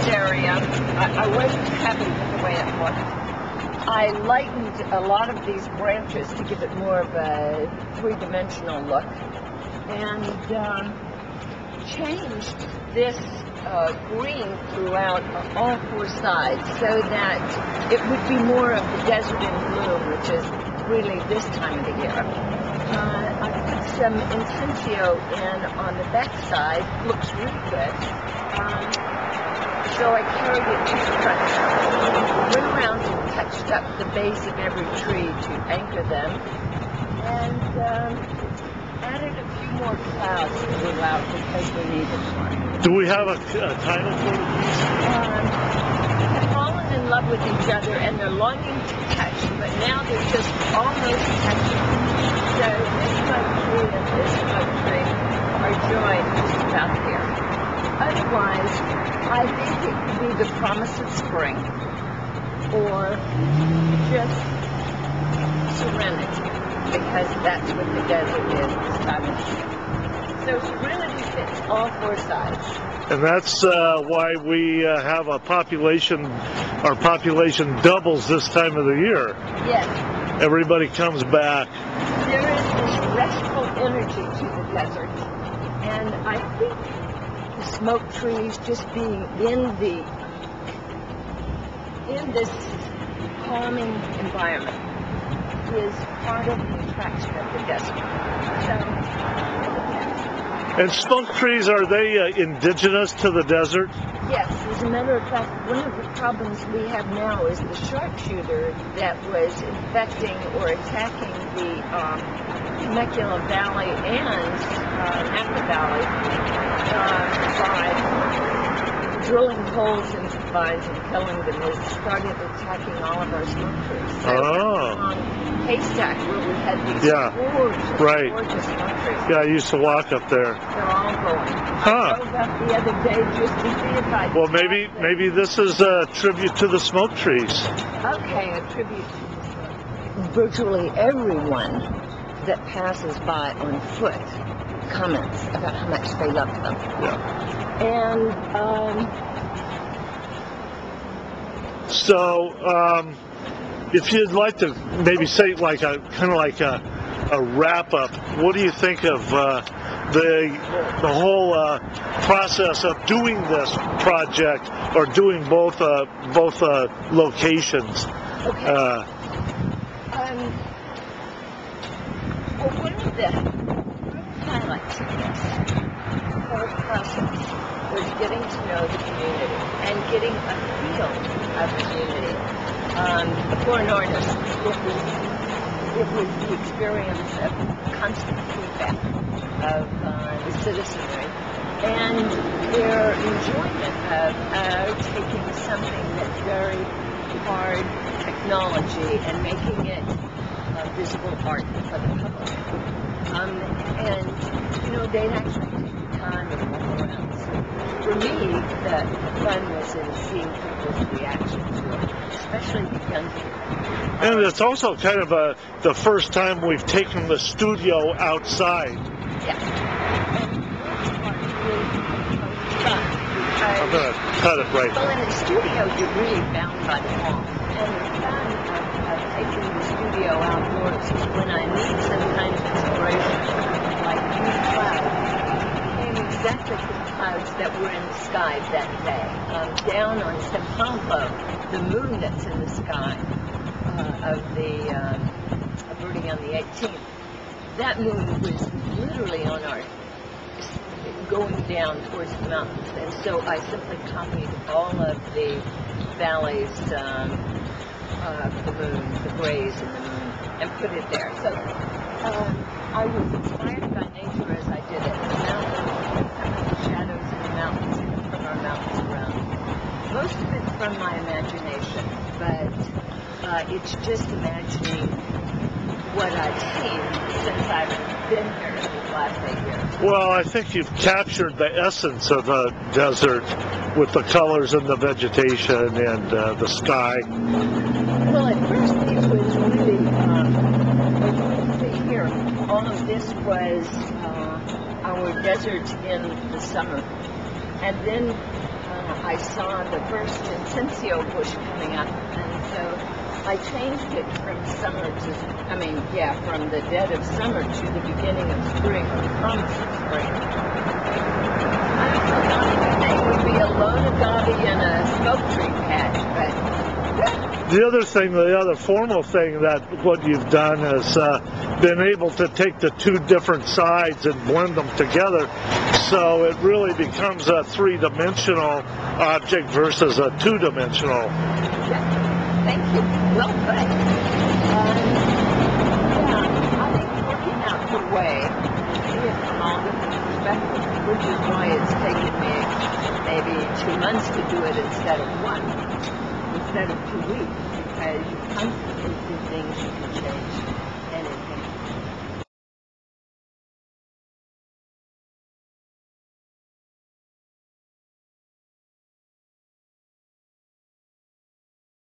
area, I wasn't happy with the way it looked. I lightened a lot of these branches to give it more of a three-dimensional look, and changed this green throughout all four sides so that it would be more of the desert in bloom, which is really this time of the year. I put some Intensio in on the back side, looks really good. So I carried it to touch, went around and touched up the base of every tree to anchor them, and added a few more clouds throughout because we needed one. Do we have a title for the piece? They've fallen in love with each other and they're longing to touch, but now they're just almost touching. So this smoke tree and this smoke tree are joined just about here. Otherwise, I think it could be the promise of spring or just serenity, because that's what the desert is this time of year. So serenity fits all four sides. And that's why we have a population, our population doubles this time of the year. Yes. Everybody comes back. There is this restful energy to the desert, and I think the smoke trees just being in this calming environment is part of the attraction of the desert. And smoke trees, are they indigenous to the desert? Yes, as a matter of fact, one of the problems we have now is the sharpshooter that was infecting or attacking the Temecula Valley and Napa Valley by drilling holes into the vines and killing them, has started attacking all of our smoke trees. So Haystack, where we had these gorgeous smoke trees. Yeah, I used to walk up there. They're all going. I drove up the other day just to see if I could. Well, maybe this is a tribute to the smoke trees. Okay, a tribute to the smoke. Virtually everyone that passes by on foot comments about how much they love them. Yeah. And so if you'd like to maybe say like a kind of like a wrap up, what do you think of the whole process of doing this project, or doing both locations? Okay. Well, one of the highlights of this whole process was getting to know the community and getting a feel of the community. For an artist, it was the experience of constant feedback of the citizenry and their enjoyment of taking something that's very hard technology and making it visible art for the public. And, you know, they'd actually take the time and walk around. So for me, the fun was in seeing people's reaction to it, especially the young people. And it's also kind of the first time we've taken the studio outside. Yeah. And this part is fun. I'm going to cut it right. Well, in the studio, you're really bound by the wall. And the fun of taking the studio outdoors is when I need some kind of inspiration, like these clouds, became exactly the clouds that were in the sky that day. Down on September, the moon that's in the sky of birding on the 18th, that moon was literally on our going down towards the mountains, and so I simply copied all of the valleys, the moon, the grays in the moon, and put it there. So I was inspired by nature as I did it. The mountains, some of the shadows in the mountains, and from our mountains around. Most of it from my imagination, but it's just imagining what I've seen since I've been here the last 8 years. Well, I think you've captured the essence of the desert with the colors and the vegetation and the sky. Well, at first it was really, as you see here, all of this was our desert in the summer. And then I saw the first Incensio bush coming up, and so I changed it from from the dead of summer to the beginning of spring, or the promise of spring. I also thought the name would be a lone agave and a smoke tree patch, but The other thing, the other formal thing that what you've done is been able to take the two different sides and blend them together, so it really becomes a three-dimensional object versus a two-dimensional. yeah, thank you. Well put. I think working out the way, see it from all different perspectives, which is why it's taken me maybe 2 months to do it instead of 2 weeks, because you constantly see things you can change.